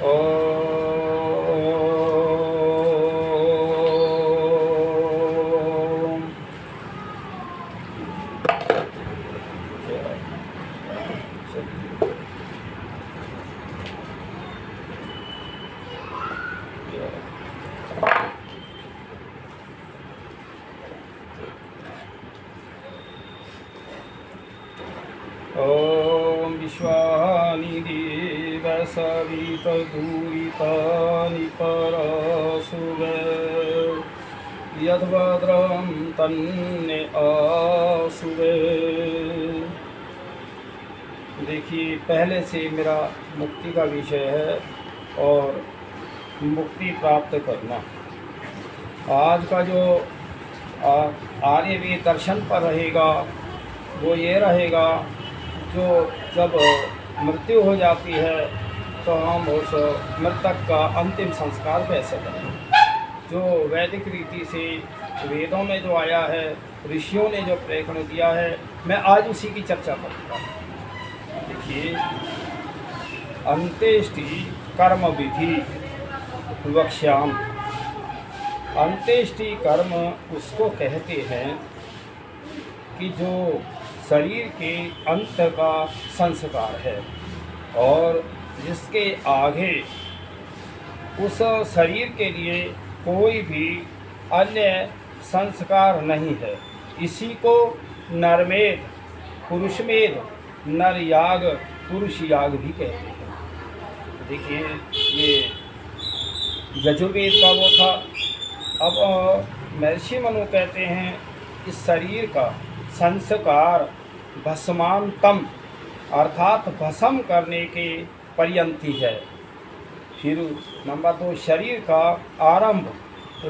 ओम। ओम विश्वानि देव सवितदुरितानि परशुवे यद्भद्रं तन्ने आसुवे। देखिए, पहले से मेरा मुक्ति का विषय है और मुक्ति प्राप्त करना। आज का जो आर्यवेद दर्शन पर रहेगा वो ये रहेगा, जो जब मृत्यु हो जाती है तो हम उस मृतक का अंतिम संस्कार कैसे करें। जो वैदिक रीति से वेदों में जो आया है, ऋषियों ने जो प्रेषण दिया है, मैं आज उसी की चर्चा करूँगा। देखिए, अंत्येष्टि कर्म विधि वक्ष्याम। अंत्येष्टि कर्म उसको कहते हैं कि जो शरीर के अंत का संस्कार है और जिसके आगे उस शरीर के लिए कोई भी अन्य संस्कार नहीं है। इसी को नरमेध, पुरुषमेध, नर याग, पुरुष याग भी कहते हैं। देखिए, ये यजुर्वेद का वो था। अब महर्षि मनु कहते हैं इस शरीर का संस्कार भस्मांतम अर्थात भस्म करने के पर्यंती है। फिर नंबर 2, शरीर का आरंभ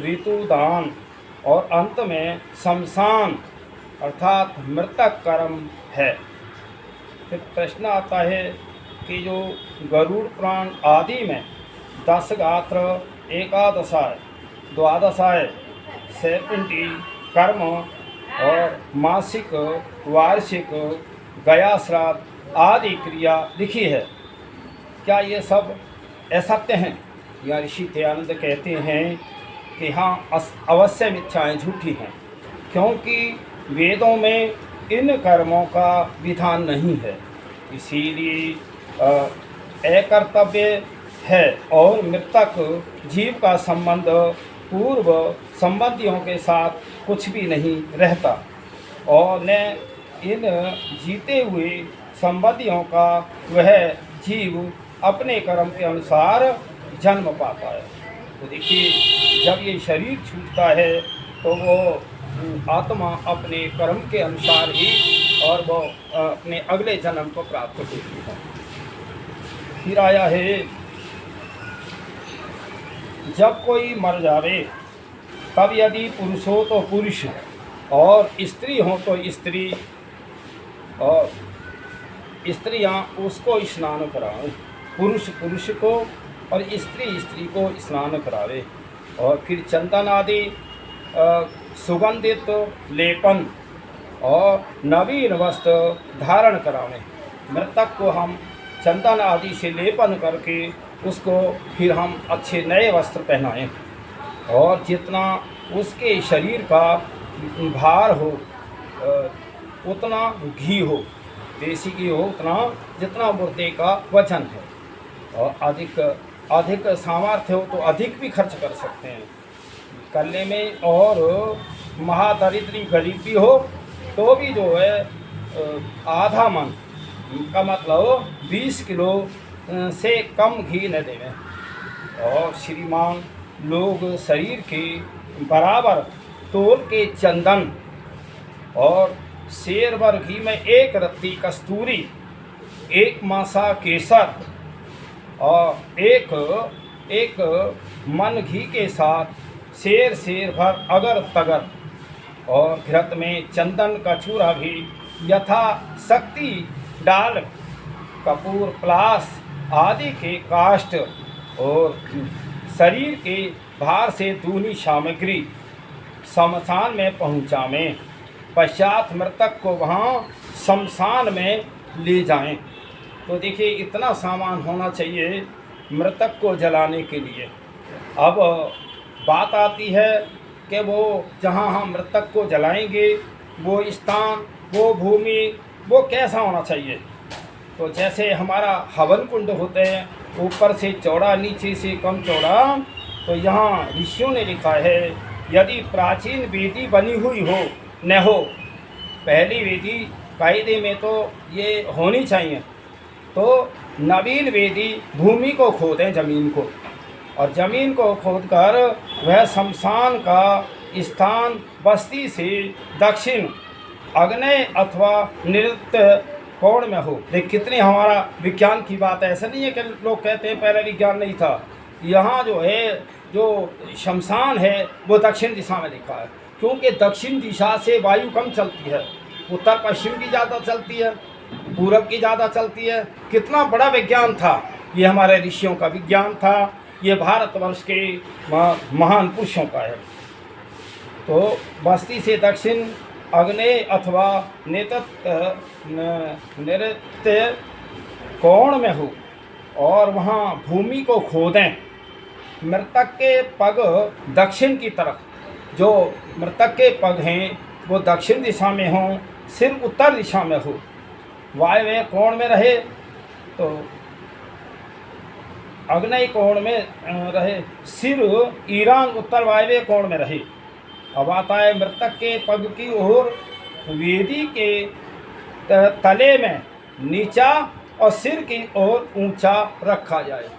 ऋतुदान और अंत में शमशान अर्थात मृतक कर्म है। फिर प्रश्न आता है कि जो गरुड़ पुराण आदि में 10 गात्र, एकादशाय, द्वादशाय, सैपिंडी कर्म और मासिक, वार्षिक, गया श्राद्ध आदि क्रिया लिखी है, क्या ये सब असत्य हैं? या ऋषि दयानंद कहते हैं कि हाँ, अवश्य मिथ्याएं, झूठी हैं, क्योंकि वेदों में इन कर्मों का विधान नहीं है। इसीलिए अकर्तव्य है और मृतक जीव का संबंध पूर्व संबंधियों के साथ कुछ भी नहीं रहता और न इन जीते हुए संबंधियों का वह जीव अपने कर्म के अनुसार जन्म पाता है। तो देखिए, जब ये शरीर छूटता है तो वो आत्मा अपने कर्म के अनुसार ही और वो अपने अगले जन्म को प्राप्त होती है। फिर आया है, जब कोई मर जावे तब यदि पुरुष हो तो पुरुष और स्त्री हो तो स्त्री, और स्त्रियां उसको स्नान करावें, पुरुष पुरुष को और स्त्री स्त्री को स्नान करावे। और फिर चंदन आदि सुगंधित लेपन और नवीन वस्त्र धारण करावें। मृतक को हम चंदन आदि से लेपन करके उसको फिर हम अच्छे नए वस्त्र पहनाएं और जितना उसके शरीर का भार हो उतना घी हो, देसी घी हो उतना, जितना मुर्दे का वजन है। और अधिक सामर्थ्य हो तो अधिक भी खर्च कर सकते हैं करने में। और महादरिद्री गरीबी हो तो भी जो है आधा मन का मतलब 20 किलो से कम घी न देवें। और श्रीमान लोग शरीर के बराबर तोल के चंदन और शेर भर घी में 1 रत्ती कस्तूरी, 1 मासा केसर और एक मन घी के साथ शेर भर अगर तगर और घृत में चंदन का चूरा भी यथा शक्ति डाल, कपूर, प्लास आदि के काष्ठ और शरीर के भार से दूनी सामग्री शमशान में पहुँचावें। पश्चात मृतक को वहाँ शमशान में ले जाएं। तो देखिए, इतना सामान होना चाहिए मृतक को जलाने के लिए। अब बात आती है कि वो जहाँ हम मृतक को जलाएंगे वो स्थान, वो भूमि, वो कैसा होना चाहिए। तो जैसे हमारा हवन कुंड होते हैं, ऊपर से चौड़ा नीचे से कम चौड़ा, तो यहाँ ऋषियों ने लिखा है यदि प्राचीन वेदी बनी हुई हो न हो, पहली वेदी कायदे में तो ये होनी चाहिए, तो नवीन वेदी भूमि को खोदें, ज़मीन को, और ज़मीन को खोदकर वह शमशान का स्थान बस्ती से दक्षिण आग्नेय अथवा नैऋत्य कोण में हो। देख कितनी हमारा विज्ञान की बात है। ऐसा नहीं है कि लोग कहते हैं पहले विज्ञान नहीं था। यहाँ जो है, जो शमशान है वो दक्षिण दिशा में लिखा है, क्योंकि दक्षिण दिशा से वायु कम चलती है, उत्तर पश्चिम की ज़्यादा चलती है, पूरब की ज़्यादा चलती है। कितना बड़ा विज्ञान था ये, हमारे ऋषियों का विज्ञान था, ये भारतवर्ष के महान पुरुषों का है। तो बस्ती से दक्षिण आग्नेय अथवा नैऋत्य कोण में हो, और वहाँ भूमि को खोदें। मृतक के पग दक्षिण की तरफ, जो मृतक के पग हैं वो दक्षिण दिशा में हों, सिर उत्तर दिशा में हो, वायव्य कोण में रहे तो आग्नेय कोण में रहे, सिर ईरान उत्तर वायव्य कोण में रहे। अब आता है मृतक के पग की ओर वेदी के तले में नीचा और सिर की ओर ऊंचा रखा जाए।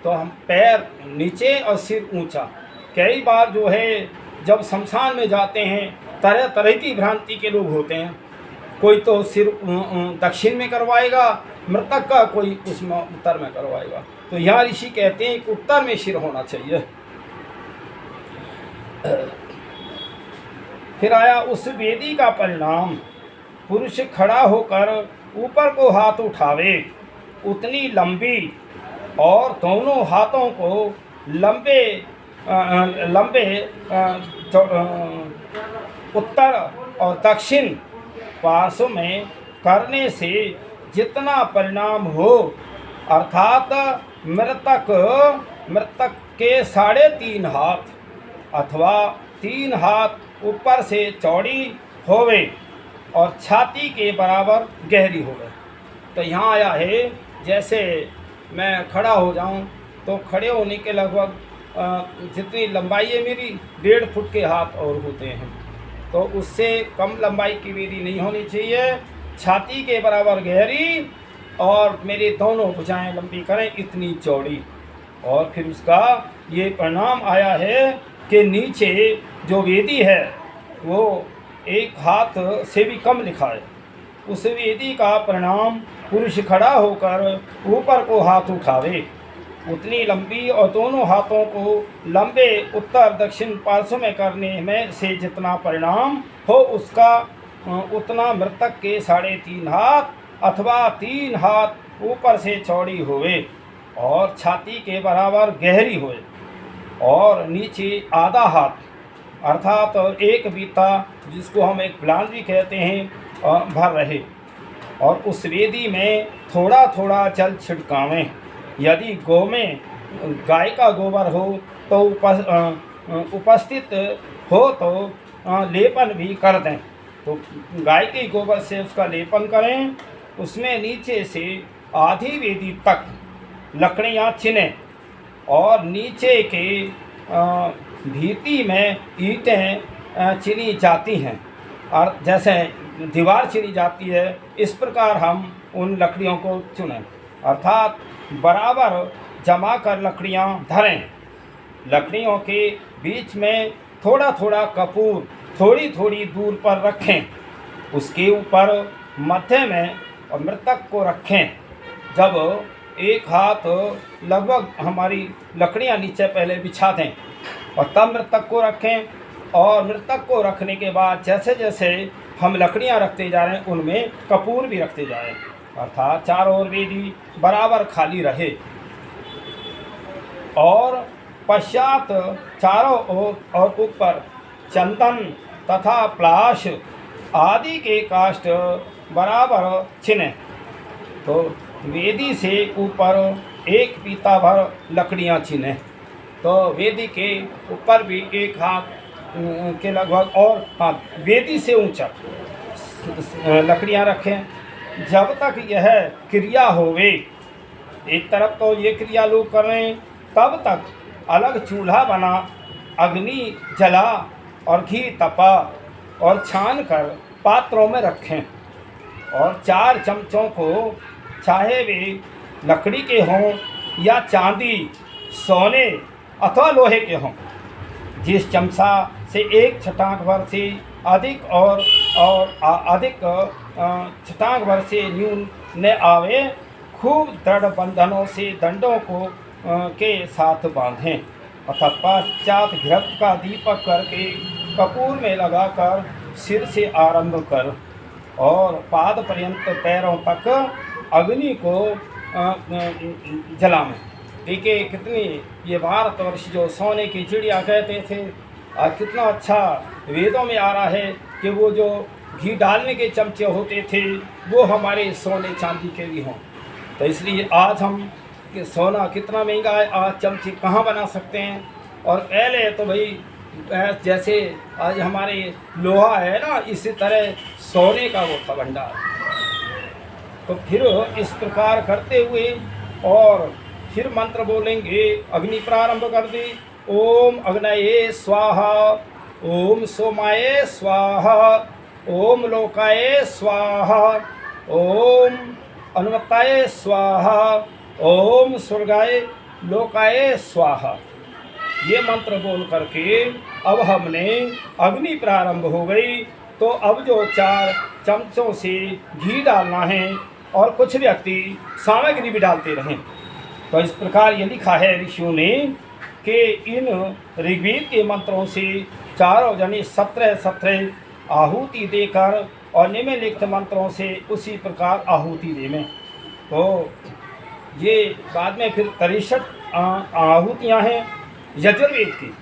तो हम पैर नीचे और सिर ऊंचा। कई बार जो है जब शमशान में जाते हैं तरह तरह की भ्रांति के लोग होते हैं, कोई तो सिर दक्षिण में करवाएगा मृतक का, कोई उसमें उत्तर में करवाएगा। तो यहाँ ऋषि कहते हैं कि उत्तर में सिर होना चाहिए। फिर आया उस वेदी का परिणाम, पुरुष खड़ा होकर ऊपर को हाथ उठावे, उतनी लंबी और दोनों हाथों को लंबे उत्तर और दक्षिण पार्श्व में करने से जितना परिणाम हो, अर्थात मृतक के 3.5 हाथ अथवा 3 हाथ ऊपर से चौड़ी होवे और छाती के बराबर गहरी होवे। तो यहाँ आया है जैसे मैं खड़ा हो जाऊं तो खड़े होने के लगभग जितनी लंबाई है मेरी 1.5 फुट के हाथ और होते हैं, तो उससे कम लंबाई की वेदी नहीं होनी चाहिए। छाती के बराबर गहरी और मेरी दोनों भुजाएं लंबी करें इतनी चौड़ी। और फिर उसका ये परिणाम आया है कि नीचे जो वेदी है वो 1 हाथ से भी कम लिखा है। उस वेदी का परिणाम पुरुष खड़ा होकर ऊपर को हाथ उठावे, उतनी लंबी और दोनों हाथों को लंबे उत्तर दक्षिण पार्श्व में करने में से जितना परिणाम हो उसका उतना मृतक के 3.5 हाथ अथवा 3 हाथ ऊपर से चौड़ी होवे और छाती के बराबर गहरी होए और नीचे आधा हाथ अर्थात 1 बीता जिसको हम एक प्लान भी कहते हैं भर रहे। और उस वेदी में थोड़ा थोड़ा जल छिड़कावें। यदि गौ में गाय का गोबर हो तो उपस्थित हो तो लेपन भी कर दें। तो गाय के गोबर से उसका लेपन करें। उसमें नीचे से आधी वेदी तक लकड़ियाँ चिनें और नीचे के भीति में ईंटें चिनी जाती हैं और जैसे दीवार चिनी जाती है इस प्रकार हम उन लकड़ियों को चुनें, अर्थात बराबर जमा कर लकड़ियाँ धरें। लकड़ियों के बीच में थोड़ा थोड़ा कपूर थोड़ी थोड़ी दूर पर रखें। उसके ऊपर मध्य में और मृतक को रखें। जब 1 हाथ लगभग हमारी लकड़ियाँ नीचे पहले बिछा दें और तब मृतक को रखें। और मृतक को रखने के बाद जैसे जैसे हम लकड़ियाँ रखते जा रहे हैं उनमें कपूर भी रखते जा रहे हैं, अर्थात चारों ओर वेदी बराबर खाली रहे। और पश्चात चारों ओर और ऊपर चंदन तथा प्लाश आदि के काष्ठ बराबर छिने। तो वेदी से ऊपर एक पीता भर लकड़ियाँ चीनें। तो वेदी के ऊपर भी एक हाथ के लगभग और हाँ वेदी से ऊंचा लकड़ियाँ रखें। जब तक यह क्रिया होवे, एक तरफ तो ये क्रिया लोग कर रहे हैं, तब तक अलग चूल्हा बना, अग्नि जला और घी तपा और छान कर पात्रों में रखें। और 4 चमचों को, चाहे वे लकड़ी के हों या चांदी, सोने अथवा लोहे के हों, जिस चमचा से एक छटाक भर से अधिक और अधिक छटाक भर से न्यून न आवे, खूब दृढ़ बंधनों से दंडों को के साथ बांधें अथवा पश्चात घृत का दीपक करके कपूर में लगाकर सिर से आरंभ कर और पाद पर्यंत पैरों तक अग्नि को जलाएं। देखिए कितनी ये भारतवर्ष जो सोने की चिड़िया कहते थे, कितना अच्छा वेदों में आ रहा है कि वो जो घी डालने के चमचे होते थे वो हमारे सोने चांदी के भी हों। तो इसलिए आज हम कि सोना कितना महंगा है, आज चमचे कहाँ बना सकते हैं। और पहले तो भाई जैसे आज हमारे लोहा है ना, इसी तरह सोने का वो था भंडार। तो फिर इस प्रकार करते हुए और फिर मंत्र बोलेंगे, अग्नि प्रारंभ कर दी। ओम अग्नये स्वाहा, ओम सोमाये स्वाहा, ओम लोकाये स्वाहा, ओम अनुमताये स्वाहा, ओम स्वर्गाय लोकाय स्वाहा। ये मंत्र बोल करके अब हमने अग्नि प्रारंभ हो गई। तो अब जो 4 चमचों से घी डालना है और कुछ व्यक्ति सामग्री भी डालते रहें। तो इस प्रकार ये लिखा है ऋषियों ने कि इन ऋग्वेद के मंत्रों से चारों जने 17 आहुति देकर और निम्नलिखित मंत्रों से उसी प्रकार आहुति देवें। तो ये बाद में फिर 63 आहुतियाँ हैं यजुर्वेद की।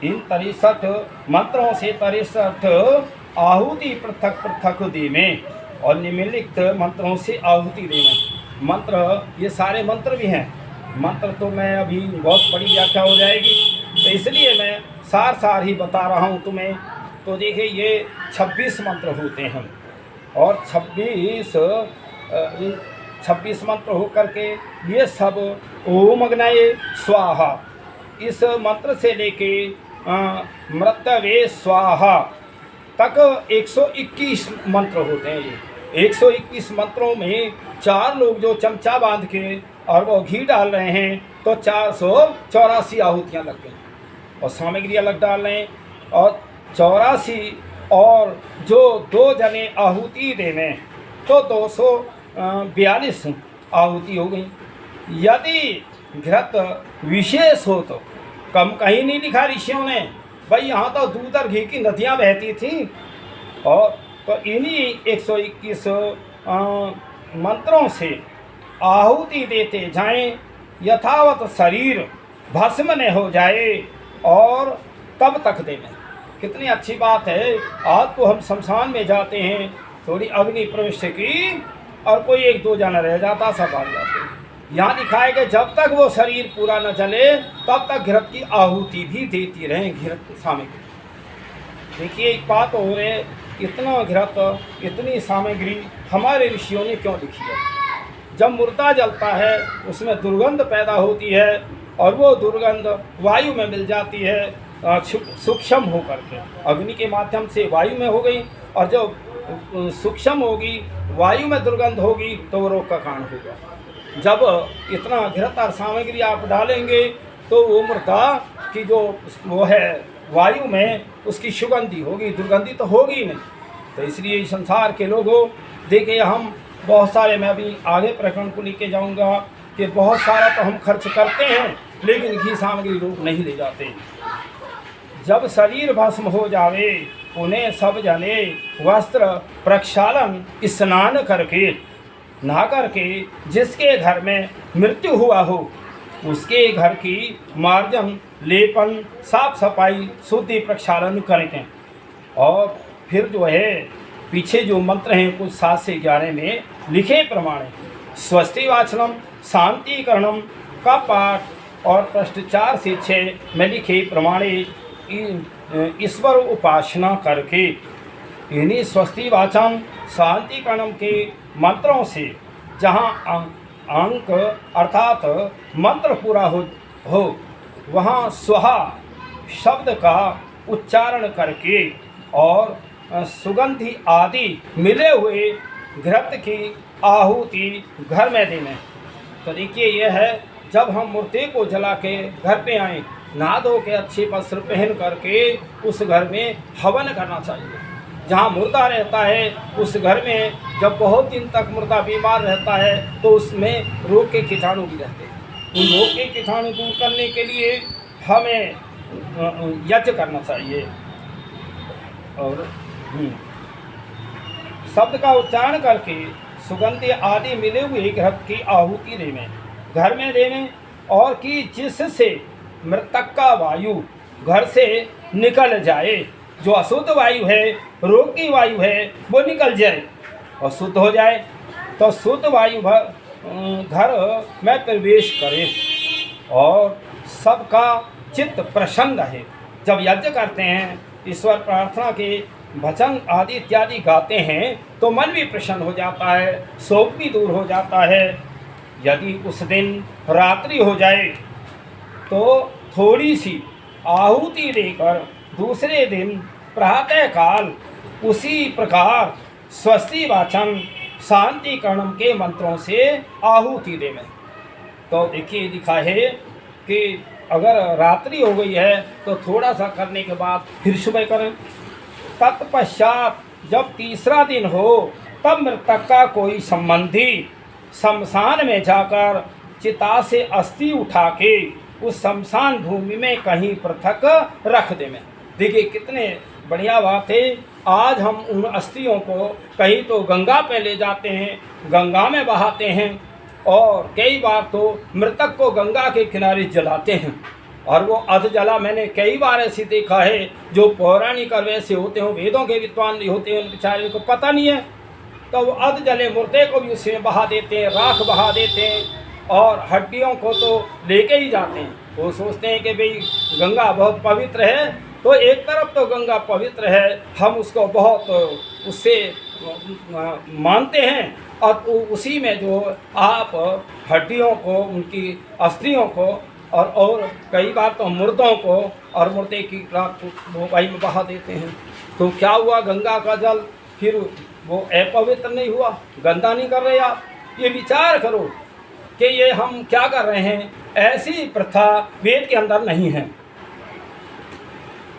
इन 63 मंत्रों से 63 आहुति पृथक पृथक देवें और निम्नलिखित मंत्रों से आहुति देवें। मंत्र ये सारे मंत्र भी हैं। मंत्र तो मैं अभी बहुत बड़ी व्याख्या हो जाएगी, तो इसलिए मैं सार ही बता रहा हूँ तुम्हें। तो देखिए ये 26 मंत्र होते हैं और 26 मंत्र होकर के ये सब ओम अग्नये स्वाहा, इस मंत्र से लेके मृतवे स्वाहा तक 121 मंत्र होते हैं। ये 121 मंत्रों में 4 लोग जो चमचा बांध के और वो घी डाल रहे हैं तो 484 आहुतियाँ लग गई और सामग्री अलग डाल रहे हैं और 84 और जो 2 जने आहुति देने तो 242 आहुति हो गई। यदि घृत विशेष हो तो कम कहीं नहीं लिखा ऋषियों ने, भाई यहाँ तो दूध और घी की नदियाँ बहती थी। और तो इन्हीं 121 मंत्रों से आहुति देते जाएं यथावत शरीर भस्म न हो जाए और तब तक देवें। कितनी अच्छी बात है। आज तो हम शमशान में जाते हैं, थोड़ी अग्नि प्रविष्ट की और कोई 1-2 जना रह जाता, सब भाग जाते। यहाँ लिखा है कि जब तक वो शरीर पूरा न चले तब तक घृत की आहुति भी देती रहें। घृत सामग्री देखिए एक बात हो रही, इतना घृत इतनी सामग्री हमारे ऋषियों ने क्यों लिखी है। जब मुर्दा जलता है उसमें दुर्गंध पैदा होती है और वो दुर्गंध वायु में मिल जाती है सूक्ष्म होकर के, अग्नि के माध्यम से वायु में हो गई और जब सूक्ष्म होगी वायु में दुर्गंध होगी तो वो रोग का कारण होगा। जब इतना घृत और सामग्री आप डालेंगे तो वो मृदा की जो वो है वायु में उसकी सुगंधी होगी, दुर्गंधी तो होगी नहीं। तो इसलिए संसार के लोगों देखिए हम बहुत सारे, मैं अभी आगे प्रकरण को लेके जाऊंगा कि बहुत सारा तो हम खर्च करते हैं लेकिन घी सामग्री लोग नहीं ले जाते। जब शरीर भस्म हो जावे उन्हें सब जने वस्त्र प्रक्षालन स्नान करके नहा करके जिसके घर में मृत्यु हुआ हो उसके घर की मार्जन लेपन साफ सफाई शुद्धि प्रक्षालन करें। और फिर जो है पीछे जो मंत्र हैं कुछ 7 से 11 में लिखे प्रमाणे स्वस्ति वाचनम शांतिकरणम का पाठ और पृष्ठ 4 से 6 में लिखे प्रमाणे ईश्वर उपासना करके इन्हीं स्वस्ति वाचम शांतिकरणम के मंत्रों से जहाँ अंक अर्थात मंत्र पूरा हो वहाँ स्वहा शब्द का उच्चारण करके और सुगंधि आदि मिले हुए घृत की आहुति घर में देने। तो देखिए यह है, जब हम मूर्ति को जला के घर पे आए, नहा धो के अच्छे वस्त्र पहन करके उस घर में हवन करना चाहिए। जहाँ मुर्दा रहता है उस घर में जब बहुत दिन तक मुर्दा बीमार रहता है तो उसमें रोग के कीटाणु भी रहते हैं। उन रोग के कीटाणु दूर करने के लिए हमें यज्ञ करना चाहिए और शब्द का उच्चारण करके सुगंधि आदि मिले हुए घृत की आहुति देने, घर में देने, और कि जिससे मृतक का वायु घर से निकल जाए, जो अशुद्ध वायु है, रोग की वायु है, वो निकल जाए और शुद्ध हो जाए, तो शुद्ध वायु घर में प्रवेश करे और सबका चित्त प्रसन्न रहे। जब यज्ञ करते हैं, ईश्वर प्रार्थना के भजन आदि इत्यादि गाते हैं तो मन भी प्रसन्न हो जाता है, शोक भी दूर हो जाता है। यदि उस दिन रात्रि हो जाए तो थोड़ी सी आहुति देकर दूसरे दिन प्रातः काल उसी प्रकार स्वस्ति वाचन शांतिकरणम के मंत्रों से आहुति देवें। तो देखिए लिखा है कि अगर रात्रि हो गई है तो थोड़ा सा करने के बाद फिर सुबह करें। तत्पश्चात जब तीसरा दिन हो तब मृतक का कोई संबंधी शमशान में जाकर चिता से अस्थि उठा के उस शमशान भूमि में कहीं पृथक रख देवें। देखिए कितने बढ़िया बात है। आज हम उन अस्थियों को कहीं तो गंगा पे ले जाते हैं, गंगा में बहाते हैं, और कई बार तो मृतक को गंगा के किनारे जलाते हैं। और वो अध जला मैंने कई बार ऐसे देखा है, जो पौराणिक और वैसे होते हैं, वेदों के विद्वान नहीं होते हैं, उन बेचारे को पता नहीं है, तो वो अध जले मुर्दे को भी उसमें बहा देते हैं, राख बहा देते हैं, और हड्डियों को तो लेके ही जाते हैं। वो सोचते हैं कि भाई गंगा बहुत पवित्र है, तो एक तरफ तो गंगा पवित्र है, हम उसको बहुत उससे मानते हैं, और उसी में जो आप हड्डियों को, उनकी अस्थियों को और कई बार तो मुर्दों को और मुर्दे की राख वो वायु में बहा देते हैं। तो क्या हुआ, गंगा का जल फिर वो अपवित्र नहीं हुआ, गंदा नहीं कर रहे आप। ये विचार करो कि ये हम क्या कर रहे हैं, ऐसी प्रथा वेद के अंदर नहीं है।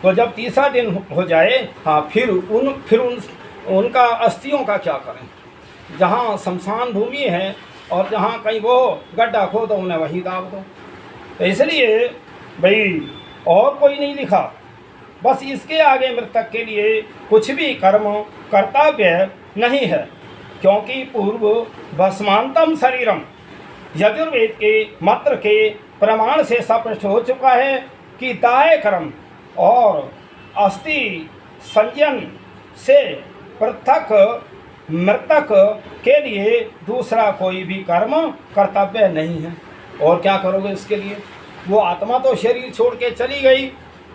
तो जब तीसरा दिन हो जाए, हाँ, फिर उनका अस्थियों का क्या करें। जहाँ शमशान भूमि है और जहाँ कहीं वो गड्ढा खोदो उन्हें वही दाब दो। तो इसलिए भाई और कोई नहीं लिखा, बस इसके आगे मृतक के लिए कुछ भी कर्म कर्तव्य नहीं है, क्योंकि पूर्व भस्मांतम शरीरम यजुर्वेद के मंत्र के प्रमाण से स्पष्ट हो चुका है कि दाय कर्म और अस्थि संयन से पृथक मृतक के लिए दूसरा कोई भी कर्म कर्तव्य नहीं है। और क्या करोगे इसके लिए, वो आत्मा तो शरीर छोड़ के चली गई,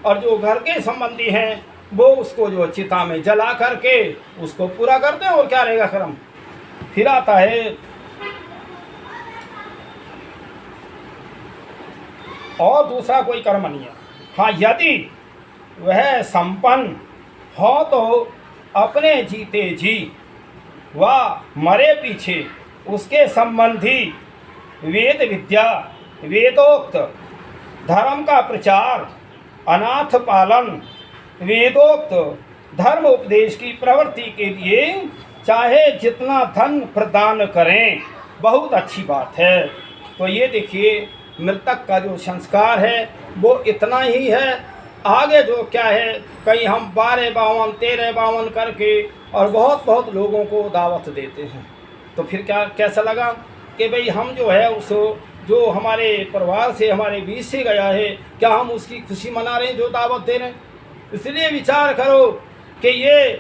और जो घर के संबंधी हैं वो उसको जो चिता में जला करके उसको पूरा करते हैं, और क्या रहेगा कर्म। फिर आता है और दूसरा कोई कर्म नहीं है। हाँ, यदि वह संपन्न हो तो अपने जीते जी व मरे पीछे उसके संबंधी वेद विद्या, वेदोक्त धर्म का प्रचार, अनाथ पालन, वेदोक्त धर्म उपदेश की प्रवृत्ति के लिए चाहे जितना धन प्रदान करें, बहुत अच्छी बात है। तो ये देखिए मृतक का जो संस्कार है वो इतना ही है। आगे जो क्या है, कहीं हम 12-52, 13-52 करके और बहुत बहुत लोगों को दावत देते हैं। तो फिर क्या कैसा लगा कि भाई हम जो है उस जो हमारे परिवार से, हमारे बीच से गया है, क्या हम उसकी खुशी मना रहे हैं जो दावत दे रहे हैं। इसलिए विचार करो कि ये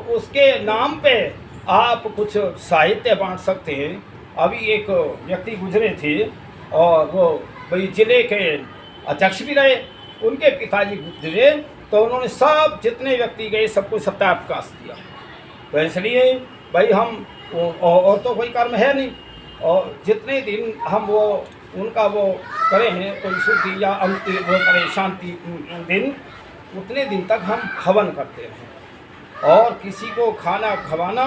उसके नाम पे आप कुछ साहित्य बांट सकते हैं अभी एक व्यक्ति गुजरे थे और वो भाई जिले के अध्यक्ष भी रहे, उनके पिताजी गुजरे, तो उन्होंने सब जितने व्यक्ति गए सबको सत्याप्रकाश दिया। तो इसलिए भाई हम और तो कोई कर्म है नहीं, और जितने दिन हम वो उनका वो करें कोई शुद्धि या अंतिम वो करें शांति दिन, उतने दिन तक हम हवन करते रहें। और किसी को खाना खवाना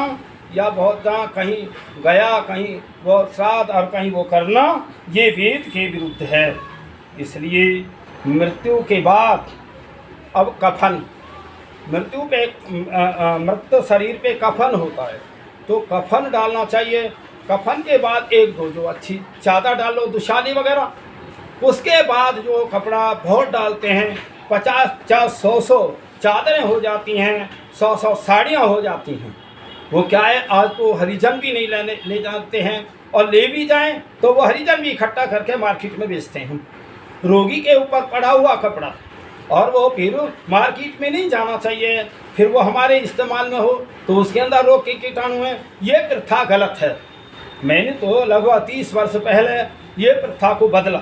या बहुत जहाँ कहीं गया कहीं वो श्राद्ध और कहीं वो करना, ये वेद के विरुद्ध है। इसलिए मृत्यु के बाद अब कफन, मृत्यु पे मृत शरीर पे कफन होता है, तो कफन डालना चाहिए। कफन के बाद एक दो जो अच्छी चादर डालो, दुशाली वगैरह, उसके बाद जो कपड़ा बहुत डालते हैं, 50-50, 100-100 चादरें हो जाती हैं, 100-100 साड़ियाँ हो जाती हैं। वो क्या है, आज तो हरिजन भी नहीं ले जाते हैं, और ले भी जाएं तो वो हरिजन भी इकट्ठा करके मार्केट में बेचते हैं। रोगी के ऊपर पड़ा हुआ कपड़ा और वो फिर मार्केट में नहीं जाना चाहिए, फिर वो हमारे इस्तेमाल में हो तो उसके अंदर रोग के कीटाणु हैं। ये प्रथा गलत है। मैंने तो लगभग 30 वर्ष पहले ये प्रथा को बदला,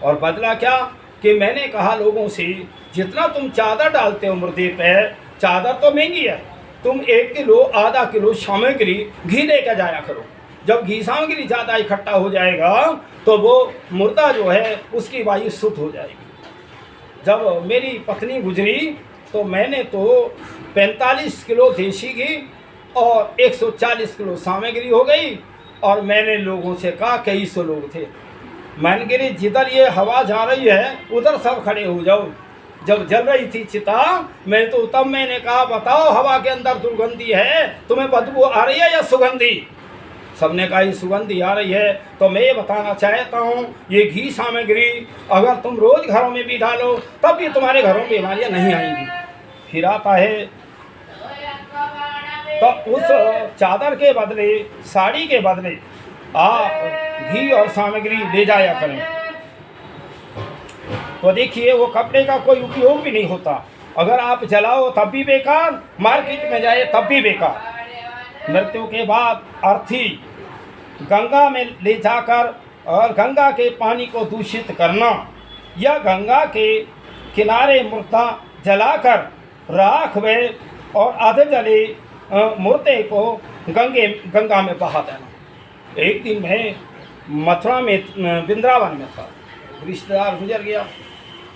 और बदला क्या कि मैंने कहा लोगों से, जितना तुम चादर डालते हो मुर्दे पे, चादर तो महंगी है, तुम 1 किलो आधा किलो सामग्री घी लेकर जाया करो। जब घी सामग्री ज़्यादा इकट्ठा हो जाएगा तो वो मुर्दा जो है उसकी वायु शुद्ध हो जाएगी। जब मेरी पत्नी गुजरी तो मैंने तो 45 किलो देसी घी और 140 किलो सामग्री हो गई, और मैंने लोगों से कहा, कई सौ लोग थे, मैंने गिरी जिधर ये हवा जा रही है उधर सब खड़े हो जाओ। जब जल रही थी चिता, मैं तो तब मैंने कहा, बताओ हवा के अंदर दुर्गंधी है, तुम्हें बदबू आ रही है या सुगंधी? सबने कहा ये सुगंधी आ रही है। तो मैं ये बताना चाहता हूँ, ये घी सामग्री अगर तुम रोज़ घरों में भी डालो तब भी तुम्हारे घरों में बीमारियाँ नहीं आएंगी। फिर आता है तो उस चादर के बदले, साड़ी के बदले आप घी और सामग्री ले जाया करें। तो देखिए वो कपड़े का कोई उपयोग भी नहीं होता, अगर आप जलाओ तब भी बेकार, मार्केट में जाए तब भी बेकार। मृत्यु के बाद अर्थी गंगा में ले जाकर और गंगा के पानी को दूषित करना, या गंगा के किनारे मुर्दा जलाकर राख में और आधे जले मुर्दे को गंगा में बहा देना। एक दिन मैं मथुरा में वृंदावन में था, रिश्तेदार गुजर गया।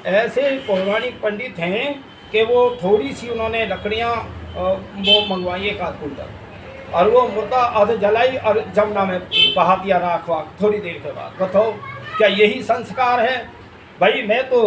ऐसे पौराणिक पंडित हैं कि वो थोड़ी सी उन्होंने लकड़ियाँ वो मंगवाई एक आध कुंटल, और वो मुर्दा आधे जलाई और जमुना में बहा दिया राख वाख थोड़ी देर के बाद। बताओ क्या यही संस्कार है? भाई मैं तो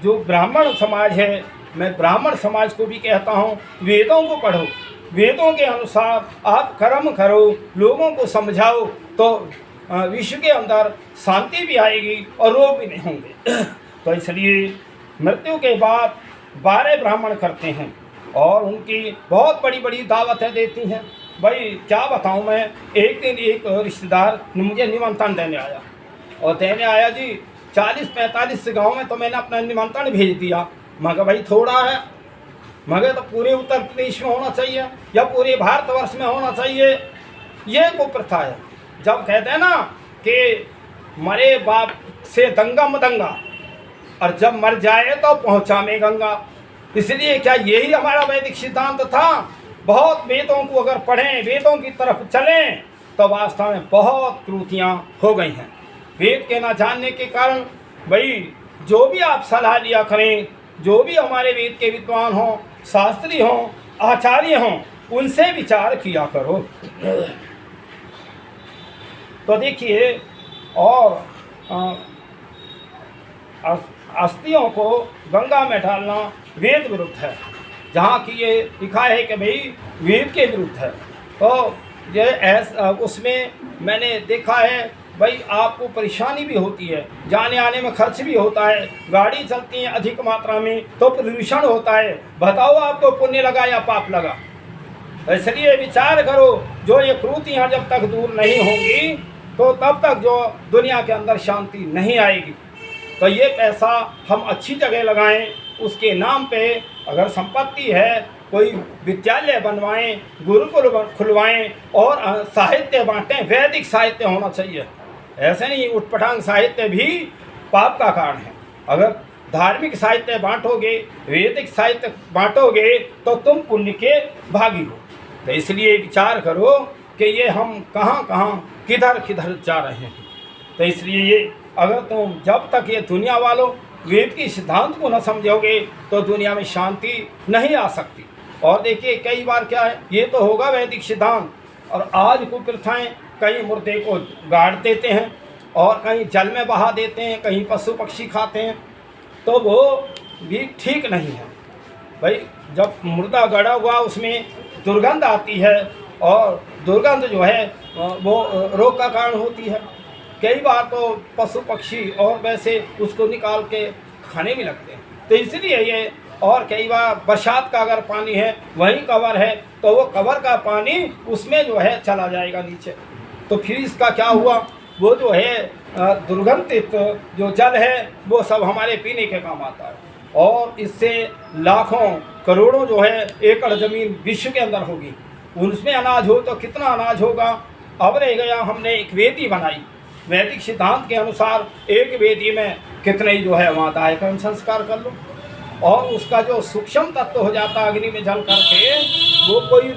जो ब्राह्मण समाज है, मैं ब्राह्मण समाज को भी कहता हूँ, वेदों को पढ़ो, वेदों के अनुसार आप कर्म करो, लोगों को समझाओ, तो विश्व के अंदर शांति भी आएगी और रोग भी नहीं होंगे। तो इसलिए मृत्यु के बाद 12 ब्राह्मण करते हैं और उनकी बहुत बड़ी बड़ी दावतें देती हैं। भाई क्या बताऊं मैं, एक दिन एक रिश्तेदार मुझे निमंत्रण देने आया, और देने आया जी 40-45 गांव में, तो मैंने अपना निमंत्रण भेज दिया। मगर भाई थोड़ा है, मगर तो पूरे उत्तर प्रदेश में होना चाहिए या पूरे भारतवर्ष में होना चाहिए, ये को प्रथा है। जब कहते हैं ना कि मरे बाप से दंगा मदंगा, और जब मर जाए तो पहुँचा में गंगा। इसलिए क्या यही हमारा वैदिक सिद्धांत था? बहुत वेदों को अगर पढ़ें, वेदों की तरफ चलें, तो वास्तव में बहुत त्रुटियाँ हो गई हैं। वेद के ना जानने के कारण भाई जो भी आप सलाह लिया करें, जो भी हमारे वेद के विद्वान हों, शास्त्री हों, आचार्य हों, उनसे विचार किया करो। तो देखिए, और अस्थियों को गंगा में डालना वेद विरुद्ध है। जहाँ की ये लिखा है कि भाई वेद के विरुद्ध है, तो ये उसमें मैंने देखा है भाई आपको परेशानी भी होती है, जाने आने में खर्च भी होता है, गाड़ी चलती है अधिक मात्रा में तो प्रदूषण होता है। बताओ आपको पुण्य लगा या पाप लगा? इसलिए विचार करो, जो ये क्रूतियाँ जब तक दूर नहीं होंगी तो तब तक जो दुनिया के अंदर शांति नहीं आएगी। तो ये पैसा हम अच्छी जगह लगाएं, उसके नाम पे अगर संपत्ति है कोई विद्यालय बनवाएं, गुरुकुल खुलवाएं और साहित्य बांटें। वैदिक साहित्य होना चाहिए, ऐसे नहीं उटपटांग साहित्य भी पाप का कारण है। अगर धार्मिक साहित्य बांटोगे, वैदिक साहित्य बांटोगे तो तुम पुण्य के भागी हो। तो इसलिए विचार करो कि ये हम कहाँ कहाँ किधर किधर जा रहे हैं। तो इसलिए ये अगर तुम जब तक ये दुनिया वालों वेद के सिद्धांत को न समझोगे तो दुनिया में शांति नहीं आ सकती। और देखिए कई बार क्या है, ये तो होगा वैदिक सिद्धांत, और आज कुप्रथाएं कहीं मुर्दे को गाड़ देते हैं और कहीं जल में बहा देते हैं, कहीं पशु पक्षी खाते हैं, तो वो भी ठीक नहीं है। भाई जब मुर्दा गड़ा हुआ उसमें दुर्गंध आती है, और दुर्गंध जो है वो रोग का कारण होती है। कई बार तो पशु पक्षी और वैसे उसको निकाल के खाने भी लगते हैं। तो इसलिए ये, और कई बार बरसात का अगर पानी है वहीं कवर है तो वो कवर का पानी उसमें जो है चला जाएगा नीचे, तो फिर इसका क्या हुआ, वो जो है दुर्गंधित जो जल है वो सब हमारे पीने के काम आता है। और इससे लाखों करोड़ों जो है एकड़ ज़मीन विश्व के अंदर होगी, उसमें अनाज हो तो कितना अनाज होगा। अब रह गया, हमने एक वेदी बनाई, वैदिक सिद्धांत के अनुसार एक वेदी में कितने जो है वहाँ दाह कर्म संस्कार कर लो, और उसका जो सूक्ष्म तत्व हो जाता अग्नि में जल करके, वो कोई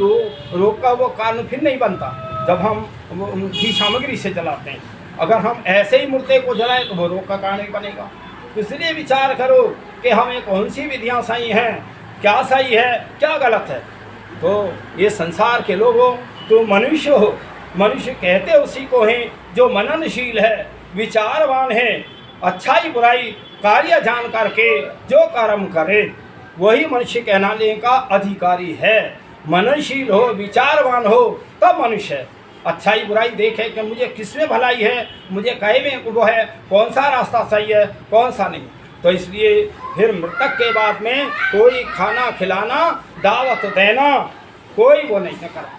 रोग का वो कारण फिर नहीं बनता जब हम घी सामग्री से जलाते हैं। अगर हम ऐसे ही मुर्दे को जलाएं तो वो रोग का कारण ही बनेगा। इसलिए विचार करो कि हमें कौन सी विधियाँ सही हैं, क्या सही है, क्या गलत है। तो ये संसार के लोगों, तो मनुष्य हो, मनुष्य कहते उसी को हैं जो मननशील है, विचारवान है, अच्छाई बुराई कार्य जान करके जो कर्म करे वही मनुष्य कहलाने का अधिकारी है। मननशील हो, विचारवान हो तब मनुष्य है। अच्छाई बुराई देखे कि मुझे किसमें भलाई है, मुझे कहे में वो है, कौन सा रास्ता सही है कौन सा नहीं। तो इसलिए फिर मृतक के बाद में कोई खाना खिलाना, दावत देना, कोई वो नहीं करा।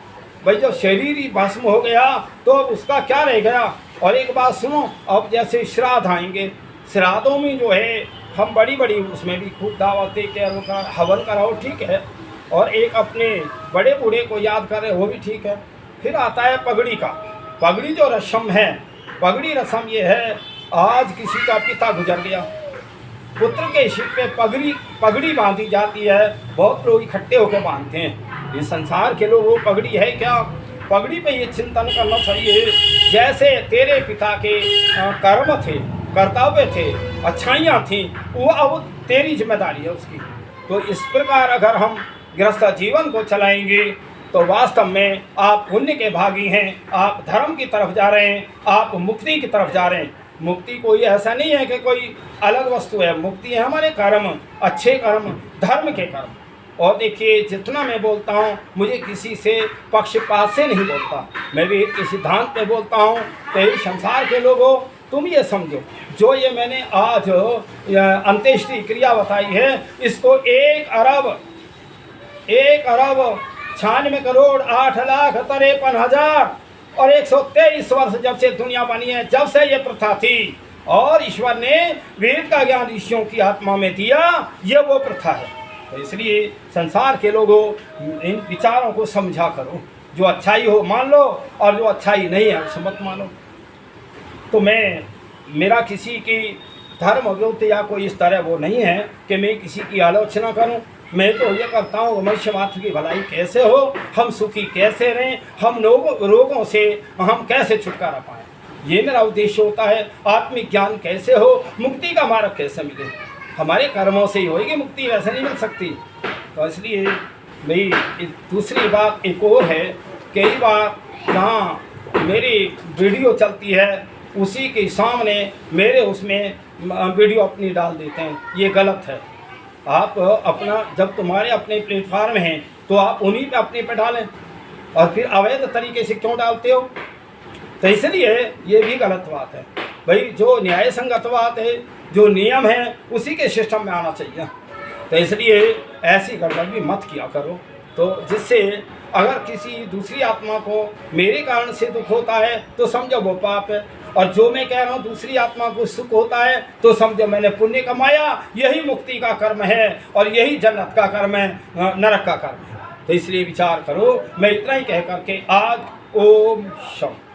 भाई जो शरीर ही भस्म हो गया तो उसका क्या रह गया। और एक बात सुनो, अब जैसे श्राद्ध आएंगे, श्राद्धों में जो है हम बड़ी बड़ी उसमें भी खूब दावत दे के उनका हवन कराओ, ठीक है, और एक अपने बड़े बूढ़े को याद कर रहे वो भी ठीक है। फिर आता है पगड़ी का। पगड़ी जो रस्म है, पगड़ी रस्म ये है, आज किसी का पिता गुजर गया, पुत्र के सिर पे पगड़ी बांधी जाती है, बहुत लोग इकट्ठे होकर बांधते हैं। ये संसार के लोग वो पगड़ी है क्या, पगड़ी पे ये चिंतन करना चाहिए जैसे तेरे पिता के कर्म थे, कर्तव्य थे, अच्छाइयाँ थीं, वो अब तेरी जिम्मेदारी है उसकी। तो इस प्रकार अगर हम गृहस्थ जीवन को चलाएंगे तो वास्तव में आप पुण्य के भागी हैं, आप धर्म की तरफ जा रहे हैं, आप मुक्ति की तरफ जा रहे हैं। मुक्ति कोई ऐसा नहीं है कि कोई अलग वस्तु है, मुक्ति है हमारे कर्म, अच्छे कर्म, धर्म के कर्म। और देखिए जितना मैं बोलता हूँ मुझे किसी से पक्षपात से नहीं बोलता, मैं भी एक सिद्धांत पे बोलता हूँ। तो ये संसार के लोगों तुम ये समझो, जो ये मैंने आज अंत्येष्टि क्रिया बताई है, इसको 1,96,8,53,000 और 123 वर्ष जब से दुनिया बनी है, जब से ये प्रथा थी, और ईश्वर ने वेद का ज्ञान ऋषियों की आत्मा में दिया, ये वो प्रथा है। तो इसलिए संसार के लोगों इन विचारों को समझा करो, जो अच्छाई हो मान लो और जो अच्छाई नहीं है उसे मत मानो। तो मेरा किसी की धर्म विरुद्ध या कोई इस तरह वो नहीं है कि मैं किसी की आलोचना करूं। मैं तो ये करता हूँ मनुष्य मात्र की भलाई कैसे हो, हम सुखी कैसे रहें, हम रोगों से हम कैसे छुटकारा पाएं, ये मेरा उद्देश्य होता है। आत्मिक ज्ञान कैसे हो, मुक्ति का मार्ग कैसे मिले, हमारे कर्मों से ही होगी मुक्ति, वैसे नहीं मिल सकती। तो इसलिए मेरी दूसरी बात एक और है, कई बार जहाँ मेरी वीडियो चलती है उसी के सामने मेरे उसमें वीडियो अपनी डाल देते हैं, ये गलत है। आप अपना, जब तुम्हारे अपने प्लेटफार्म हैं तो आप उन्हीं पे अपने पे डालें, और फिर अवैध तरीके से क्यों डालते हो। तो इसलिए ये भी गलत बात है। भाई जो न्याय संगत बात है, जो नियम है उसी के सिस्टम में आना चाहिए। तो इसलिए ऐसी गड़बड़ भी मत किया करो, तो जिससे अगर किसी दूसरी आत्मा को मेरे कारण से दुख होता है तो समझो वो पाप है, और जो मैं कह रहा हूँ दूसरी आत्मा को सुख होता है तो समझो मैंने पुण्य कमाया, यही मुक्ति का कर्म है और यही जन्नत का कर्म है, नरक का कर्म है। तो इसलिए विचार करो। मैं इतना ही कह करके आज ओम शांति।